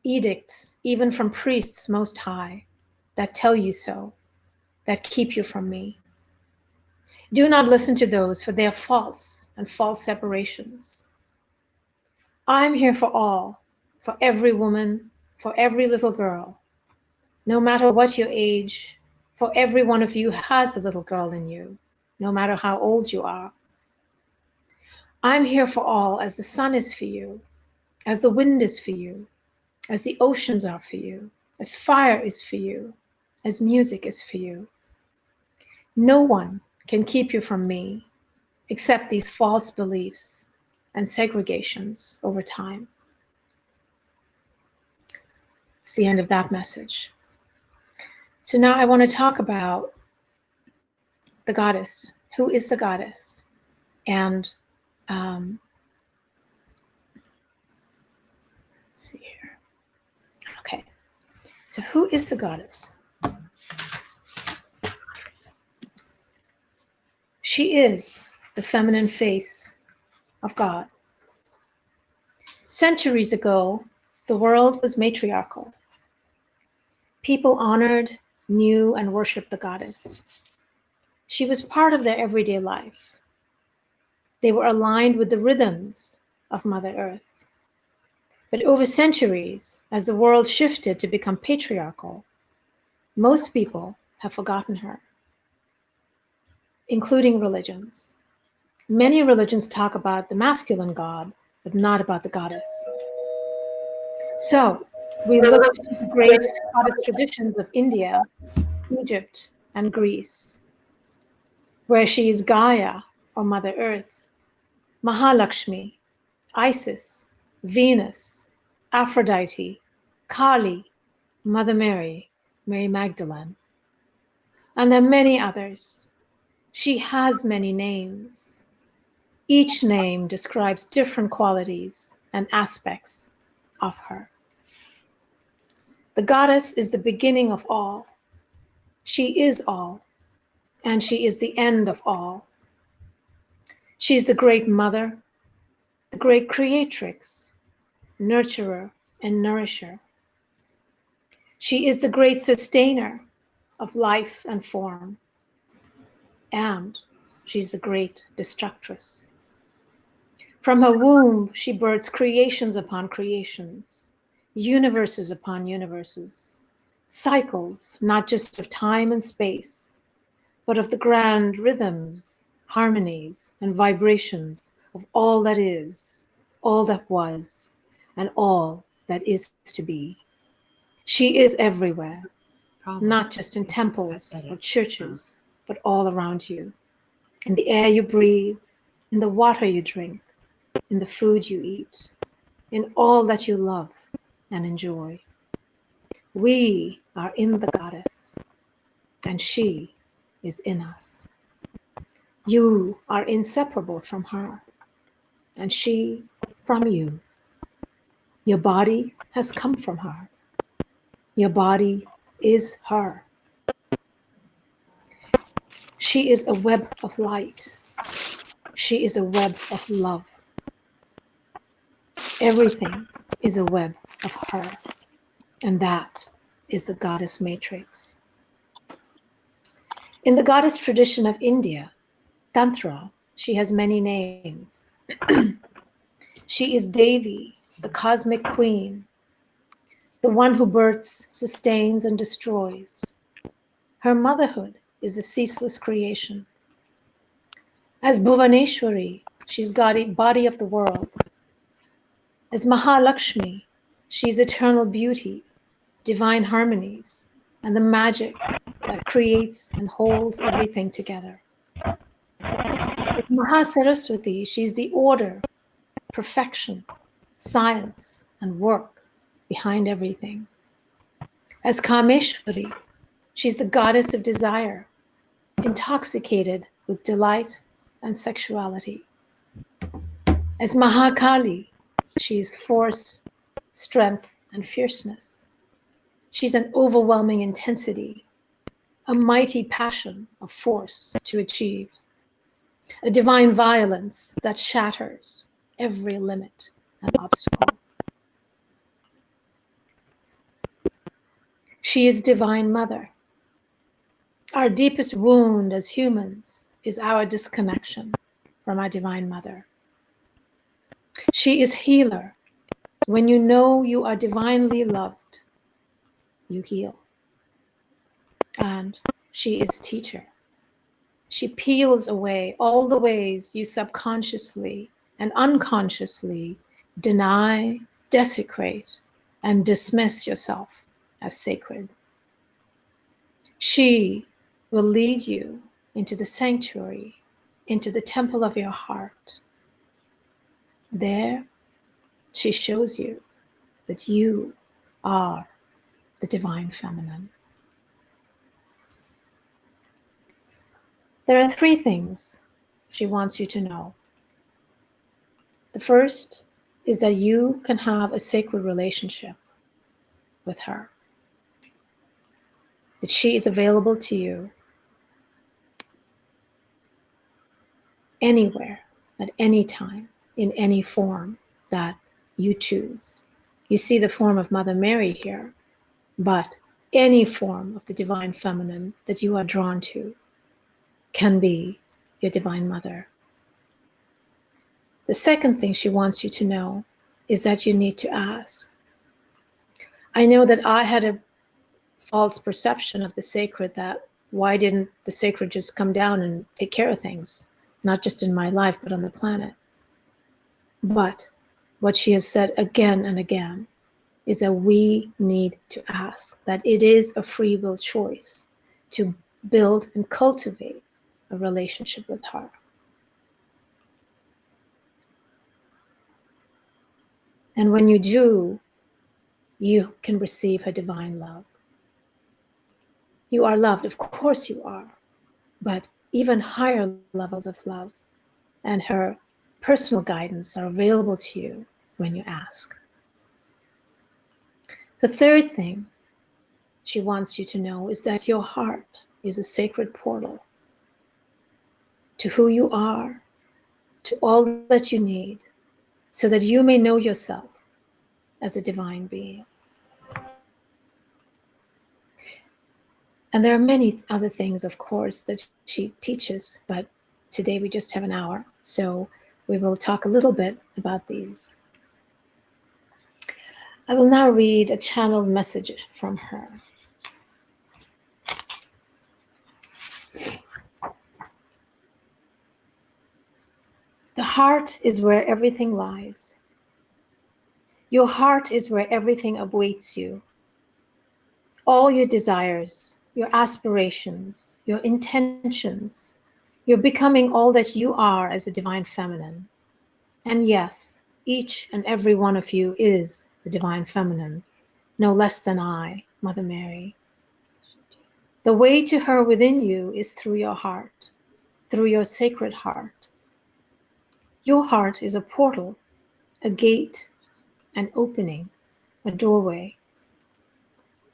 edicts, even from priests most high, that tell you so, that keep you from me. Do not listen to those, for they are false and false separations. I'm here for all, for every woman, for every little girl. No matter what your age, for every one of you has a little girl in you, no matter how old you are. I'm here for all, as the sun is for you, as the wind is for you, as the oceans are for you, as fire is for you, as music is for you. No one can keep you from me except these false beliefs and segregations over time. It's the end of that message. So now I want to talk about the goddess. Who is the goddess? And let's see here. Okay. So who is the goddess? She is the feminine face of God. Centuries ago, the world was matriarchal. People honored, knew, and worshiped the goddess. She was part of their everyday life. They were aligned with the rhythms of Mother Earth. But over centuries, as the world shifted to become patriarchal, most people have forgotten her, including religions. Many religions talk about the masculine god, but not about the goddess. So we look to the great goddess traditions of India, Egypt, and Greece, where she is Gaia, or Mother Earth, Mahalakshmi, Isis, Venus, Aphrodite, Kali, Mother Mary, Mary Magdalene. And there are many others. She has many names. Each name describes different qualities and aspects of her. The goddess is the beginning of all. She is all, and she is the end of all. She is the great mother, the great creatrix, nurturer, and nourisher. She is the great sustainer of life and form, and she's the great destructress. From her womb, she births creations upon creations, universes upon universes, cycles not just of time and space, but of the grand rhythms, harmonies, and vibrations of all that is, all that was, and all that is to be. She is everywhere, not just in temples or churches, but all around you, in the air you breathe, in the water you drink, in the food you eat, in all that you love and enjoy. We are in the goddess, and she is in us. You are inseparable from her, and she from you. Your body has come from her. Your body is her. She is a web of light. She is a web of love. Everything is a web of her, and that is the goddess matrix. In the goddess tradition of India, Tantra, she has many names. She is Devi, the cosmic queen, the one who births, sustains, and destroys. Her motherhood is a ceaseless creation. As Bhuvaneshwari, she's body of the world. As Mahalakshmi, she's eternal beauty, divine harmonies, and the magic that creates and holds everything together. As Mahasaraswati, she's the order, perfection, science, and work behind everything. As Kameshwari, she's the goddess of desire, intoxicated with delight and sexuality. As Mahakali, she is force, strength, and fierceness. She's an overwhelming intensity, a mighty passion of force to achieve, a divine violence that shatters every limit and obstacle. She is Divine Mother. Our deepest wound as humans is our disconnection from our Divine Mother. She is healer. When you know you are divinely loved, you heal. And she is teacher. She peels away all the ways you subconsciously and unconsciously deny, desecrate, and dismiss yourself as sacred. She will lead you into the sanctuary, into the temple of your heart. There, she shows you that you are the Divine Feminine. There are 3 things she wants you to know. The first is that you can have a sacred relationship with her, that she is available to you anywhere, at any time, in any form that you choose. You see the form of Mother Mary here, but any form of the Divine Feminine that you are drawn to can be your Divine Mother. The second thing she wants you to know is that you need to ask. I know that I had a false perception of the sacred, that why didn't the sacred just come down and take care of things, not just in my life, but on the planet. But what she has said again and again is that we need to ask, that it is a free will choice to build and cultivate a relationship with her. And when you do, you can receive her divine love. You are loved, of course you are, but even higher levels of love and her personal guidance are available to you when you ask. The third thing she wants you to know is that your heart is a sacred portal to who you are, to all that you need, so that you may know yourself as a divine being. And there are many other things, of course, that she teaches, but today we just have an hour, so we will talk a little bit about these. I will now read a channeled message from her. The heart is where everything lies. Your heart is where everything awaits you. All your desires, your aspirations, your intentions, you're becoming all that you are as a divine feminine. And yes, each and every one of you is the divine feminine, no less than I, Mother Mary. The way to her within you is through your heart, through your sacred heart. Your heart is a portal, a gate, an opening, a doorway.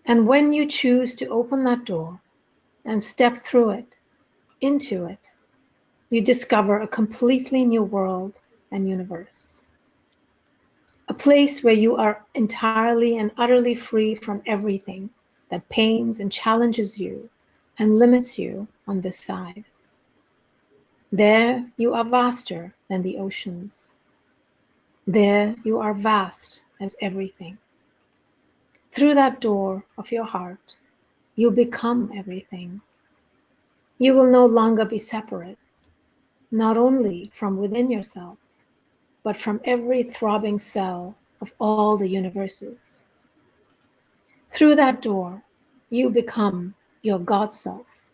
And when you choose to open that door and step through it, into it, you discover a completely new world and universe. A place where you are entirely and utterly free from everything that pains and challenges you and limits you on this side. There you are vaster than the oceans. There you are vast as everything. Through that door of your heart, you become everything. You will no longer be separate, not only from within yourself, but from every throbbing cell of all the universes. Through that door, you become your God self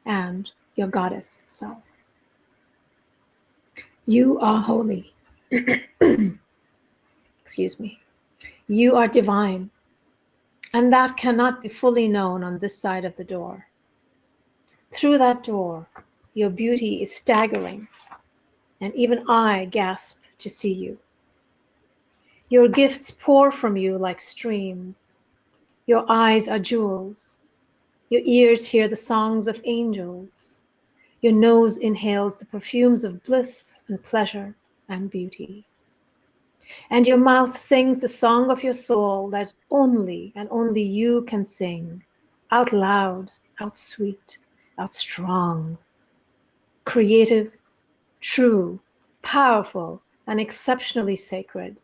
and your goddess self. You are holy. Excuse me. You are divine, and that cannot be fully known on this side of the door. Through that door, your beauty is staggering, and even I gasp to see you. Your gifts pour from you like streams. Your eyes are jewels. Your ears hear the songs of angels. Your nose inhales the perfumes of bliss and pleasure and beauty. And your mouth sings the song of your soul that only and only you can sing, out loud, out sweet, out strong, creative, true, powerful, and exceptionally sacred.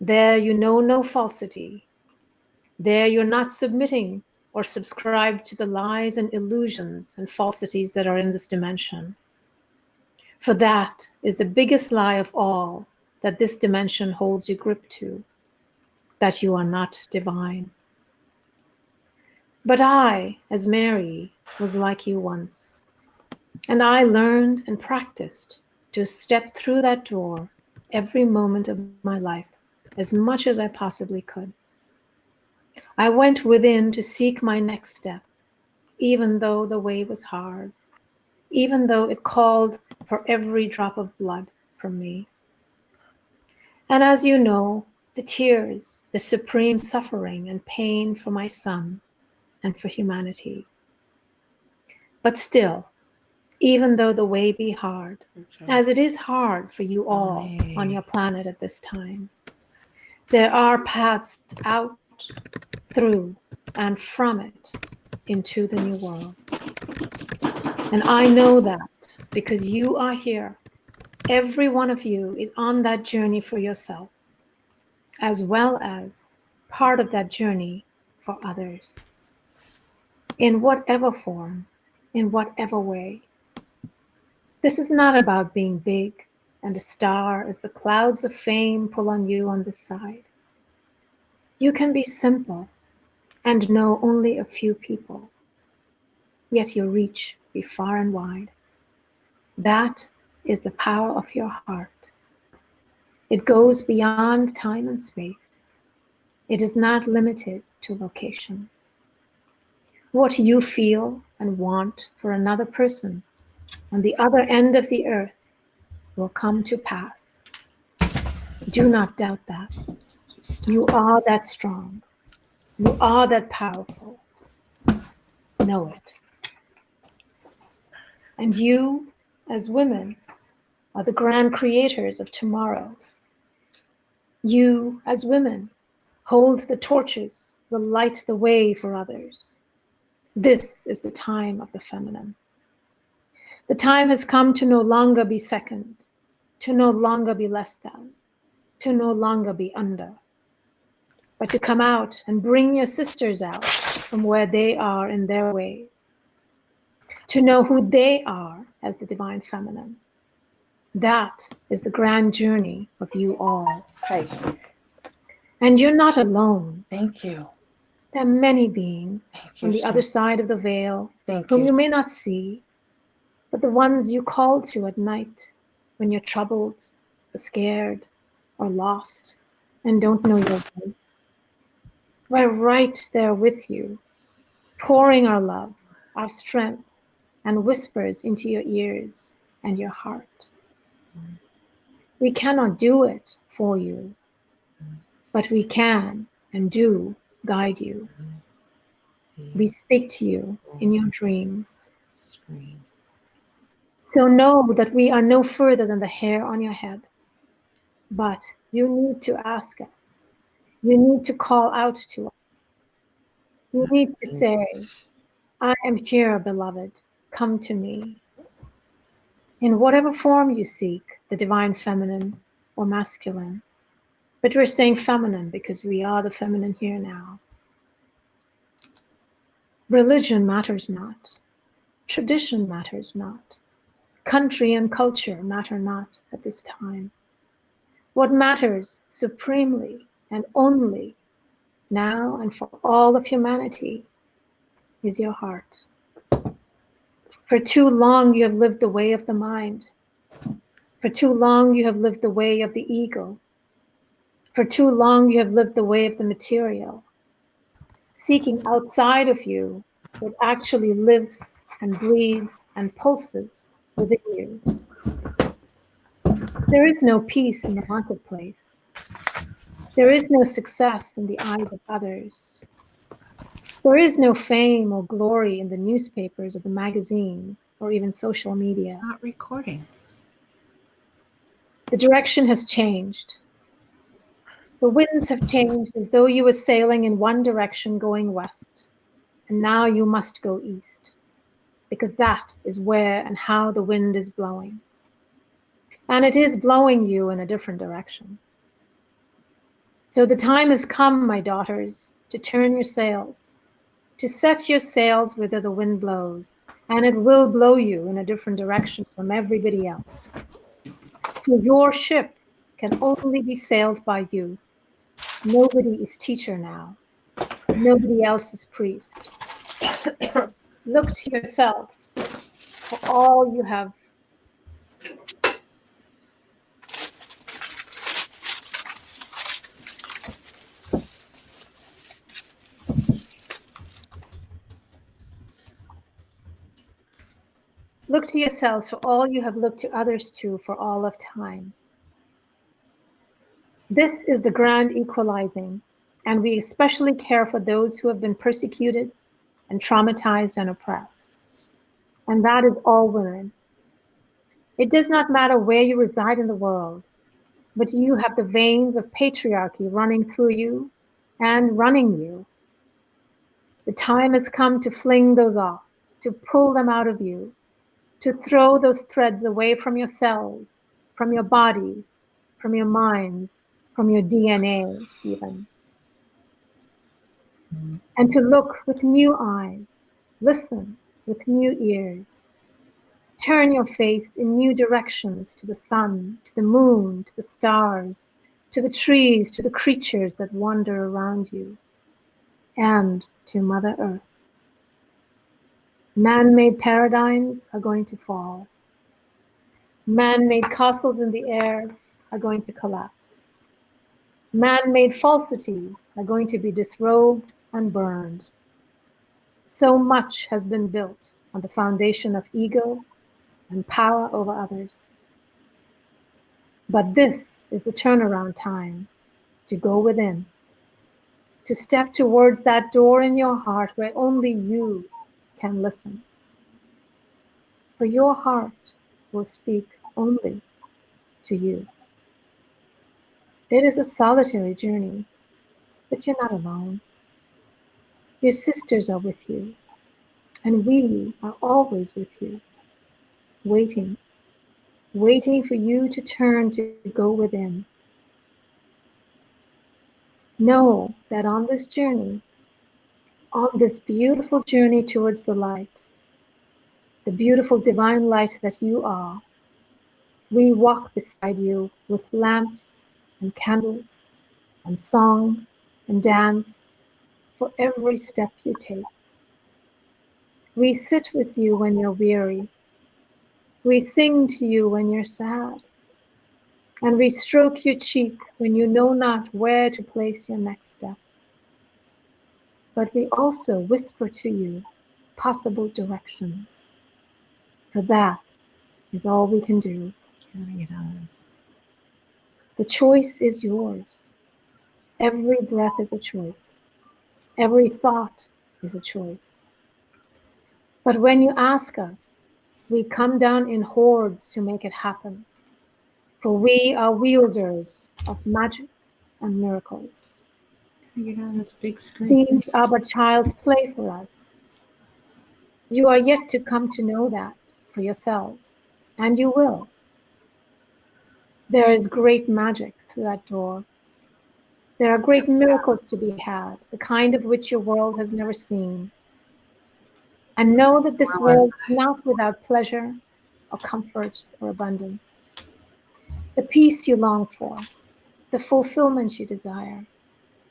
There you know no falsity. There you're not submitting or subscribe to the lies and illusions and falsities that are in this dimension. For that is the biggest lie of all that this dimension holds you grip to, that you are not divine. But I, as Mary, was like you once, and I learned and practiced to step through that door every moment of my life as much as I possibly could. I went within to seek my next step, even though the way was hard, even though it called for every drop of blood from me. And as you know, the tears, the supreme suffering and pain for my son and for humanity. But still, even though the way be hard, as it is hard for you all on your planet at this time, there are paths out, through, and from it into the new world. And I know that because you are here. Every one of you is on that journey for yourself, as well as part of that journey for others. In whatever form, in whatever way. This is not about being big and a star as the clouds of fame pull on you on this side. You can be simple and know only a few people, yet your reach be far and wide. That is the power of your heart. It goes beyond time and space. It is not limited to location. What you feel and want for another person on the other end of the earth will come to pass. Do not doubt that. You are that strong. You are that powerful. Know it. And you, as women, are the grand creators of tomorrow. You, as women, hold the torches, will light the way for others. This is the time of the feminine. The time has come to no longer be second, to no longer be less than, to no longer be under, but to come out and bring your sisters out from where they are in their ways, to know who they are as the divine feminine. That is the grand journey of you all. Hi. And you're not alone. Thank you. There are many beings on the other side of the veil whom you may not see, but the ones you call to at night when you're troubled, or scared, or lost, and don't know your way. We're right there with you, pouring our love, our strength, and whispers into your ears and your heart. We cannot do it for you, but we can and do guide you. We speak to you in your dreams. So know that we are no further than the hair on your head. But you need to ask us. You need to call out to us. You need to say, I am here, beloved. Come to me. In whatever form you seek, the divine feminine or masculine. But we're saying feminine because we are the feminine here now. Religion matters not. Tradition matters not. Country and culture matter not at this time. What matters supremely and only now and for all of humanity is your heart. For too long you have lived the way of the mind. For too long you have lived the way of the ego. For too long you have lived the way of the material, seeking outside of you what actually lives and breathes and pulses within you. There is no peace in the marketplace. There is no success in the eyes of others. There is no fame or glory in the newspapers or the magazines or even social media. It's not recording. The direction has changed. The winds have changed as though you were sailing in one direction going west, and now you must go east, because that is where and how the wind is blowing. And it is blowing you in a different direction. So the time has come, my daughters, to turn your sails, to set your sails whither the wind blows, and it will blow you in a different direction from everybody else. For your ship can only be sailed by you. Nobody is teacher now. Nobody else is priest. Look to yourselves for all you have. Look to yourselves for all you have looked to others to for all of time. This is the grand equalizing, and we especially care for those who have been persecuted and traumatized and oppressed. And that is all women. It does not matter where you reside in the world, but you have the veins of patriarchy running through you and running you. The time has come to fling those off, to pull them out of you, to throw those threads away from your cells, from your bodies, from your minds, from your DNA even. And to look with new eyes, listen with new ears. Turn your face in new directions to the sun, to the moon, to the stars, to the trees, to the creatures that wander around you, and to Mother Earth. Man-made paradigms are going to fall. Man-made castles in the air are going to collapse. Man-made falsities are going to be disrobed and burned. So much has been built on the foundation of ego and power over others. But this is the turnaround time to go within, to step towards that door in your heart where only you can listen. For your heart will speak only to you. It is a solitary journey, but you're not alone. Your sisters are with you, and we are always with you, waiting for you to turn to go within. Know that on this journey, on this beautiful journey towards the light, the beautiful divine light that you are, we walk beside you with lamps and candles and song and dance for every step you take. We sit with you when you're weary. We sing to you when you're sad. And we stroke your cheek when you know not where to place your next step. But we also whisper to you possible directions. For that is all we can do. How do I get out of this? The choice is yours. Every breath is a choice. Every thought is a choice. But when you ask us, we come down in hordes to make it happen. For we are wielders of magic and miracles. How do I get out of this big screen? These are but child's play for us. You are yet to come to know that for yourselves, and you will. There is great magic through that door. There are great miracles to be had, the kind of which your world has never seen. And know that this world is not without pleasure or comfort or abundance. The peace you long for, the fulfillment you desire,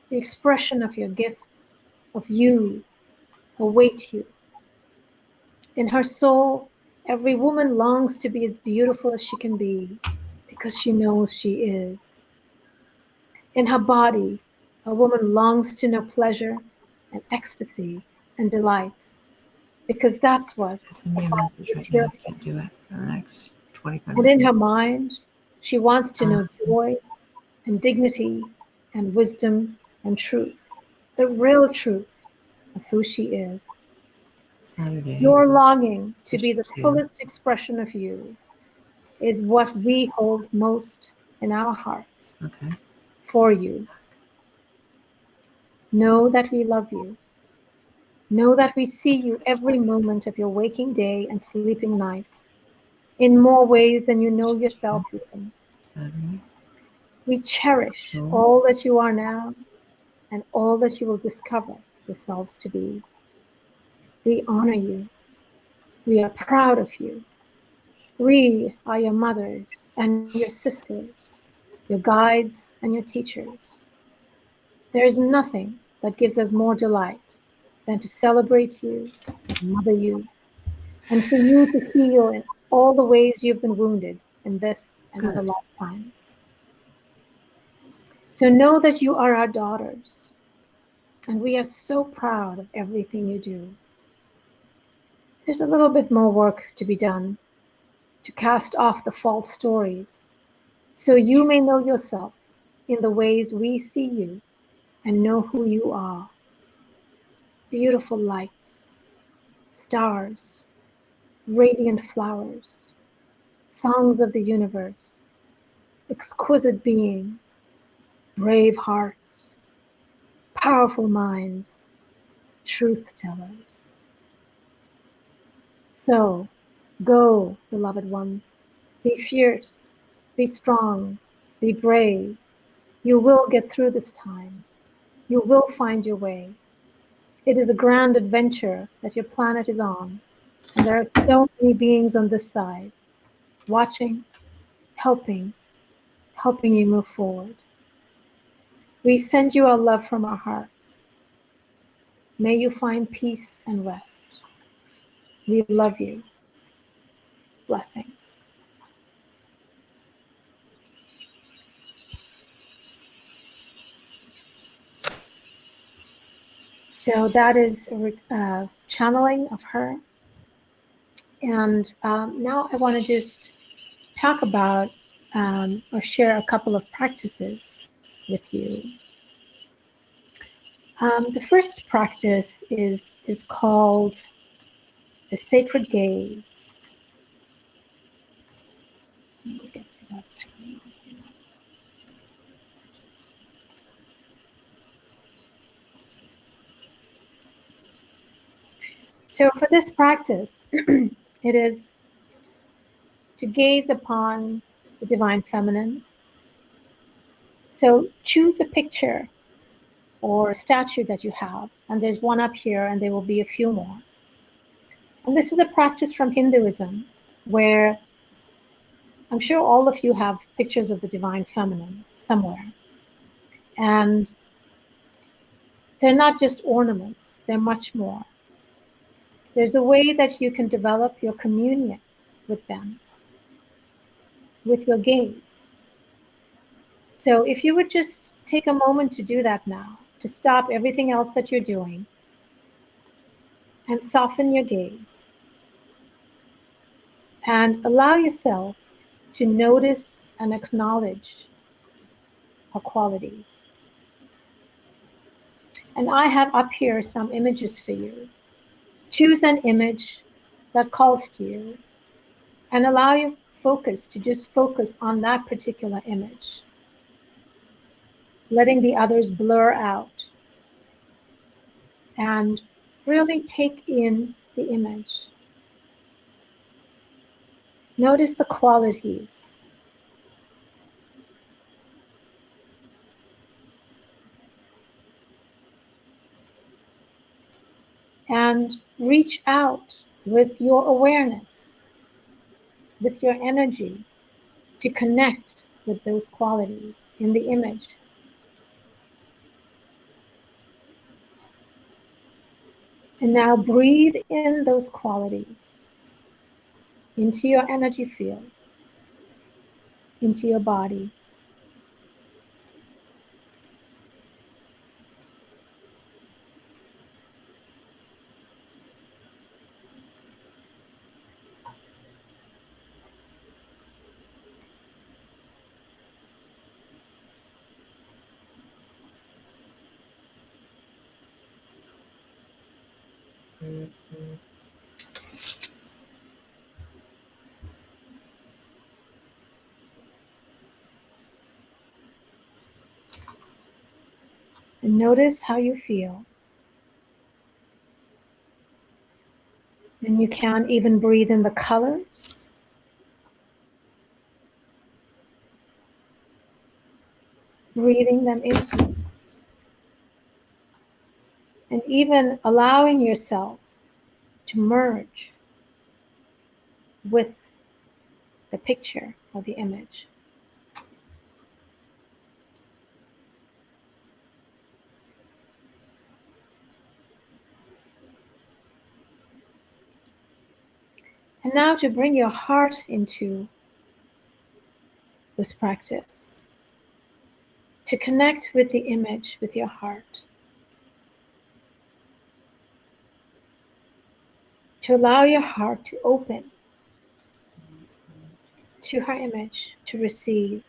the expression of your gifts, of you, await you. In her soul, every woman longs to be as beautiful as she can be because she knows she is. In her body, a woman longs to know pleasure and ecstasy and delight because that's what Send me a message is right here now. I can't do it for the next 25 And minutes. in her mind, she wants to know joy and dignity and wisdom and truth, the real truth of who she is. Saturday. Your longing to be the 6 to 2. fullest expression of you is what we hold most in our hearts Okay. for you. Know that we love you. Know that we see you every moment of your waking day and sleeping night, in more ways than you know yourself even. Saturday. We cherish Cool. all that you are now and all that you will discover yourselves to be. We honor you. We are proud of you. We are your mothers and your sisters, your guides and your teachers. There is nothing that gives us more delight than to celebrate you, mother you, and for you to heal in all the ways you've been wounded in this and other Good. lifetimes. So know that you are our daughters, and we are so proud of everything you do. There's a little bit more work to be done to cast off the false stories, so you may know yourself in the ways we see you and know who you are. Beautiful lights, stars, radiant flowers, songs of the universe, exquisite beings, brave hearts, powerful minds, truth tellers. So, go, beloved ones, be fierce, be strong, be brave. You will get through this time. You will find your way. It is a grand adventure that your planet is on, and there are so many beings on this side, watching, helping, helping you move forward. We send you our love from our hearts. May you find peace and rest. We love you. Blessings. So that is a channeling of her. And now I want to just talk about or share a couple of practices with you. The first practice is called the sacred gaze. Let me get to that screen. So for this practice, it is to gaze upon the divine feminine. So choose a picture or a statue that you have, and there's one up here, and there will be a few more. And this is a practice from Hinduism, where I'm sure all of you have pictures of the divine feminine somewhere. And they're not just ornaments, they're much more. There's a way that you can develop your communion with them, with your gaze. So if you would just take a moment to do that now, to stop everything else that you're doing and soften your gaze and allow yourself to notice and acknowledge her qualities. And I have up here some images for you. Choose an image that calls to you and allow your focus to just focus on that particular image, letting the others blur out, and really take in the image. Notice the qualities. And reach out with your awareness, with your energy, to connect with those qualities in the image. And now breathe in those qualities into your energy field, into your body. And notice how you feel. And you can even breathe in the colors. Breathing them into you. And even allowing yourself to merge with the picture or the image. And now to bring your heart into this practice, to connect with the image with your heart, to allow your heart to open to her image, to receive.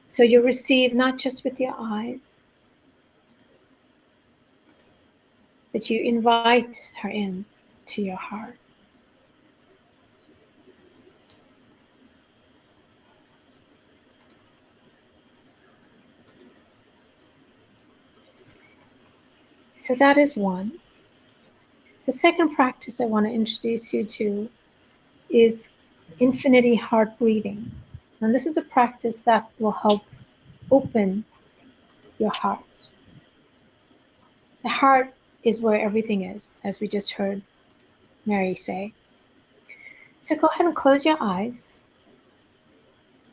So you receive not just with your eyes, but you invite her in to your heart. So that is one. The second practice I want to introduce you to is infinity heart breathing. And this is a practice that will help open your heart. The heart is where everything is, as we just heard Mary say. So go ahead and close your eyes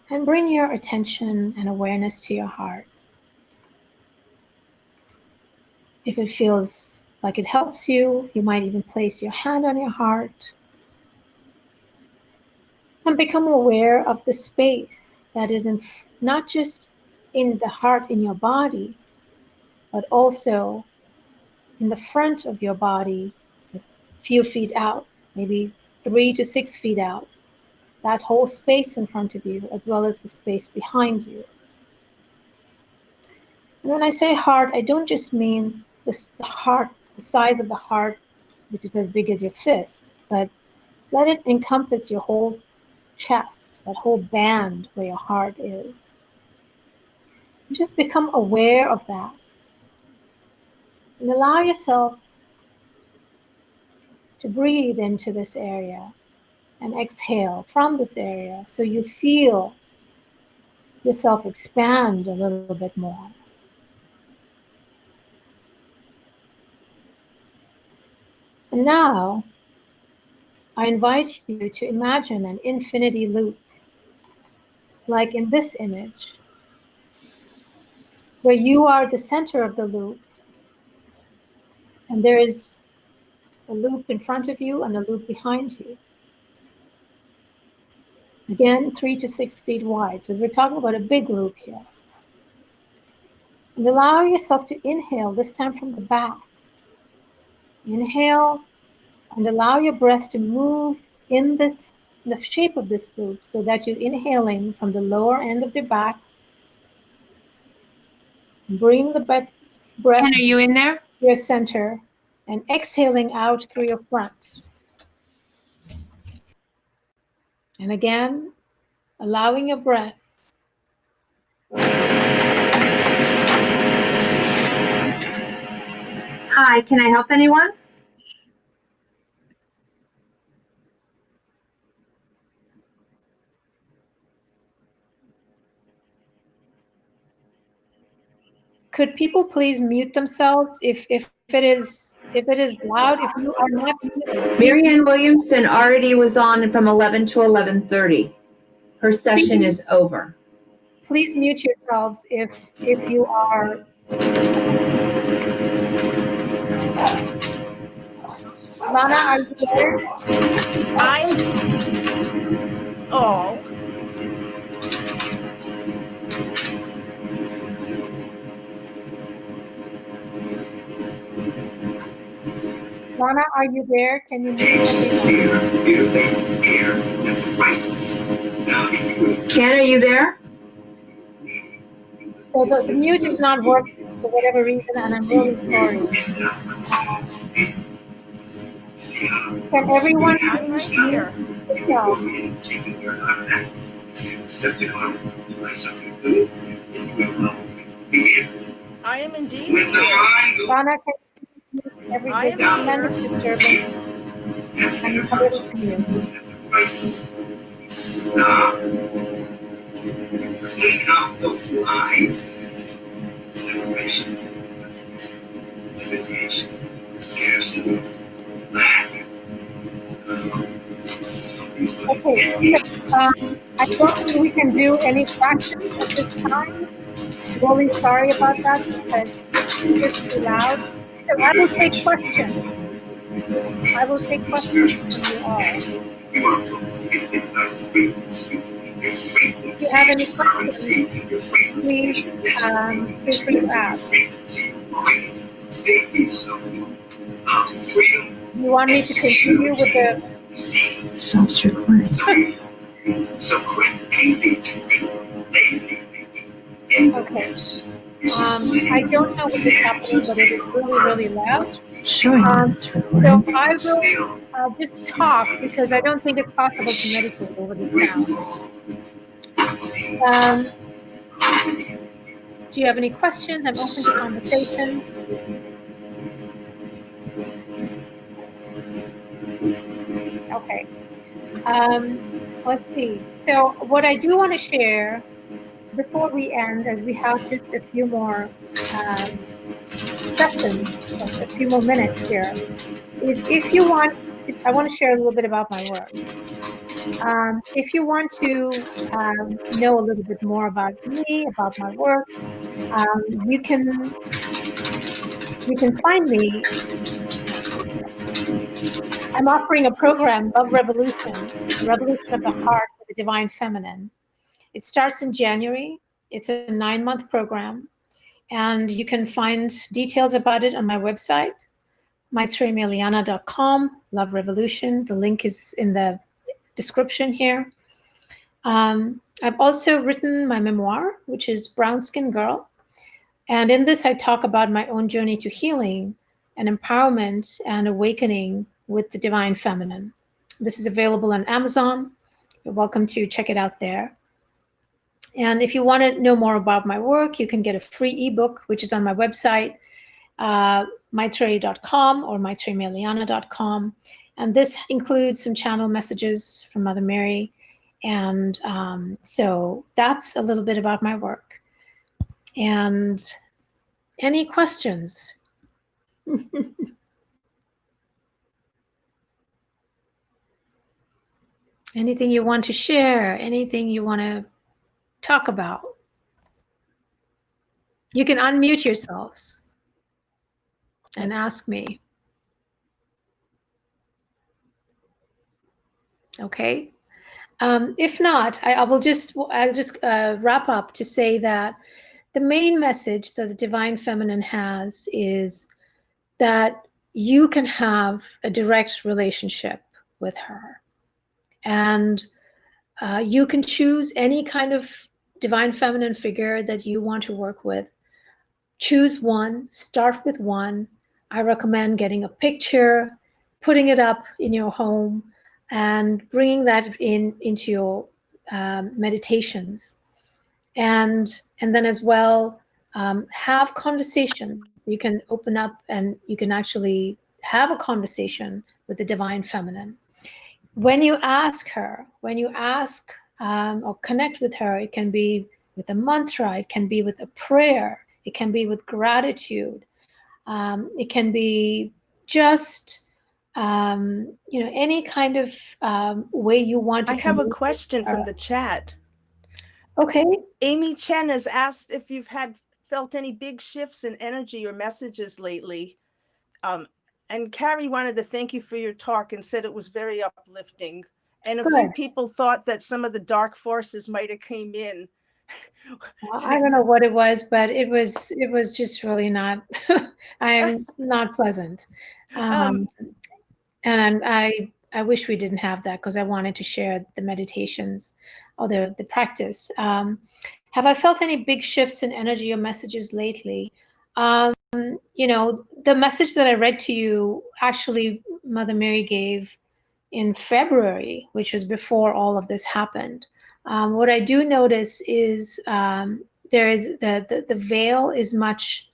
and bring your attention and awareness to your heart. If it feels like it helps you, you might even place your hand on your heart and become aware of the space that is not just in the heart in your body, but also in the front of your body, a few feet out, maybe 3 to 6 feet out, that whole space in front of you, as well as the space behind you. And when I say heart, I don't just mean the heart, the size of the heart, which is as big as your fist, but let it encompass your whole chest, that whole band where your heart is. And just become aware of that. And allow yourself to breathe into this area and exhale from this area so you feel yourself expand a little bit more. And now, I invite you to imagine an infinity loop, like in this image, where you are the center of the loop, and there is a loop in front of you and a loop behind you. Again, 3 to 6 feet wide. So we're talking about a big loop here. And allow yourself to inhale, this time from the back. Inhale and allow your breath to move in the shape of this loop so that you're inhaling from the lower end of the back. Bring the breath Ken, are you in there? to your center and exhaling out through your front. And again, allowing your breath Hi, can I help anyone? Could people please mute themselves if it is loud? If you are not muted, Marianne Williamson already was on from 11 to 11:30. Her session is over. please mute yourselves if you are. Lana, are you there? Oh. Lana, are you there? Can you mute everyone? Ken, are you there? So the mute is not working for whatever reason, and I'm really sorry. Can everyone I'm right here. yourself? I am indeed here. Donna, can you mute I everything? am Tremendous here. disturbance and unable to mute. Clean out those lies. Separation, limitation, scarcity, lack. Something's gonna Okay, get me. I don't think we can do any fractions at this time. Really sorry about that because it's just too loud. So I will take questions. I will take questions from you all. You are completely unfrequency. Your If you have any frequency, questions, currency, your frequency, please feel free to ask. frequency, grief, safety, so freedom. Do you want me to continue with the? Stops recording. So quit easy, lazy. Okay. I don't know what is happening, but it is really, really loud. Showing that it's So recording. I will just talk because I don't think it's possible to meditate over the sound. Do you have any questions? I'm open to conversation. Okay. Let's see. So what I do want to share before we end, as we have just a few more sessions, a few more minutes here, is if you want, I want to share a little bit about my work. If you want to know a little bit more about me, about my work, you can find me. I'm offering a program, Love Revolution, Revolution of the Heart for the Divine Feminine. It starts in January. It's a 9-month program, and you can find details about it on my website, mytraemiliana.com, Love Revolution. The link is in the description here. I've also written my memoir, which is Brown Skin Girl. And in this, I talk about my own journey to healing and empowerment and awakening with the divine feminine. This is available on Amazon. You're welcome to check it out there. And if you want to know more about my work, you can get a free ebook, which is on my website, mytrae.com or mytraemiliana.com. And this includes some channel messages from Mother Mary. And so that's a little bit about my work. And any questions? Anything you want to share? Anything you want to talk about? You can unmute yourselves and ask me. Okay. If not, I'll just wrap up to say that the main message that the Divine Feminine has is that you can have a direct relationship with her. And you can choose any kind of Divine Feminine figure that you want to work with. Choose one, start with one. I recommend getting a picture, putting it up in your home, and bringing that into your meditations. And then as well, have conversations. You can open up and you can actually have a conversation with the Divine Feminine. When you ask her, or connect with her, it can be with a mantra, it can be with a prayer, it can be with gratitude, it can be just any kind of way you want to. I have a question from the chat. Okay. Amy Chen has asked if you've felt any big shifts in energy or messages lately. And Carrie wanted to thank you for your talk and said it was very uplifting. And a few people thought that some of the dark forces might have came in. I don't know what it was, but it was just really not. I'm not pleasant, and I wish we didn't have that because I wanted to share the meditations or the practice. Have I felt any big shifts in energy or messages lately? The message that I read to you, actually, Mother Mary gave in February, which was before all of this happened. What I do notice is there is the veil is much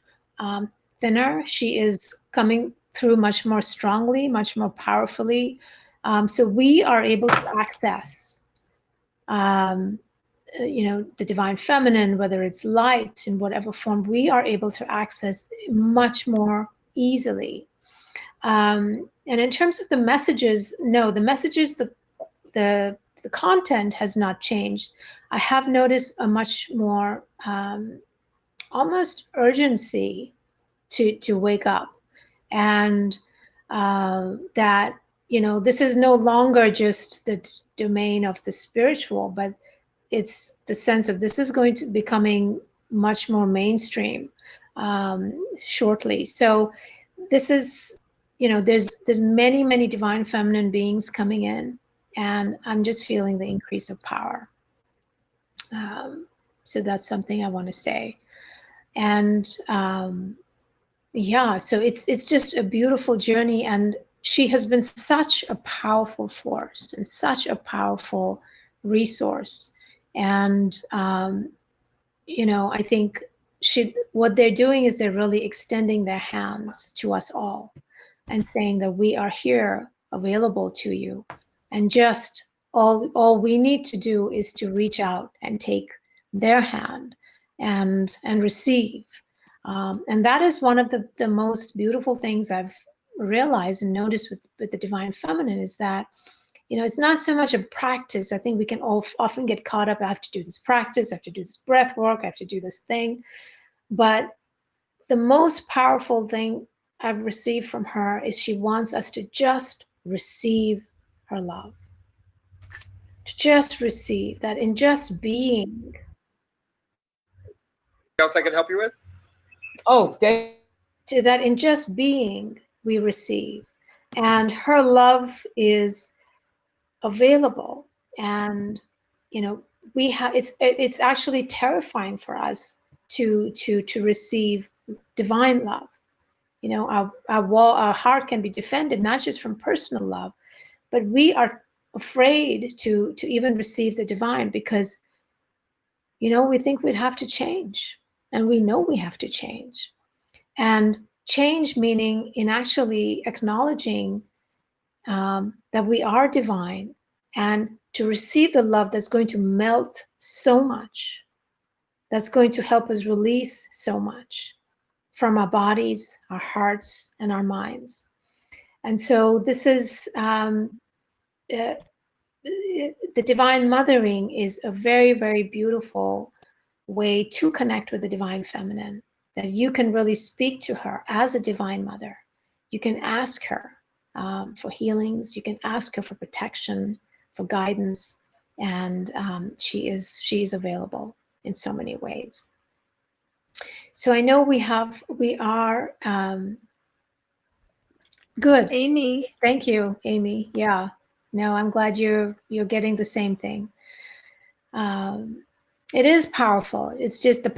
thinner. She is coming through much more strongly, much more powerfully. So we are able to access, the divine feminine, whether it's light in whatever form, we are able to access much more easily. And in terms of the messages, no, the messages, the content has not changed. I have noticed a much more almost urgency to wake up, and that this is no longer just the domain of the spiritual, but it's the sense of this is going to becoming much more mainstream shortly. So this is, there's many divine feminine beings coming in, and I'm just feeling the increase of power. So that's something I want to say. And yeah, so it's just a beautiful journey, and she has been such a powerful force and such a powerful resource. And I think what they're doing is they're really extending their hands to us all and saying that we are here, available to you, and just all we need to do is to reach out and take their hand and receive. And that is one of the most beautiful things I've realized and noticed with the divine feminine, is that it's not so much a practice. I think we can often get caught up, I have to do this practice, I have to do this breath work, I have to do this thing. But the most powerful thing I've received from her is she wants us to just receive her love. To just receive that in just being. Else I can help you with? Oh, thank To that in just being, we receive. And her love is available, and we have it's actually terrifying for us to receive divine love. Our heart can be defended not just from personal love, but we are afraid to even receive the divine, because we think we'd have to change, and we know we have to change. And change meaning in actually acknowledging that we are divine, and to receive the love that's going to melt so much, that's going to help us release so much from our bodies, our hearts, and our minds. And so this is the divine mothering is a very, very beautiful way to connect with the divine feminine, that you can really speak to her as a divine mother. You can ask her for healings. You can ask her for protection, for guidance, and she is available in so many ways. So I know we are good. Amy. Thank you, Amy. Yeah, no, I'm glad you're getting the same thing. It is powerful. It's just the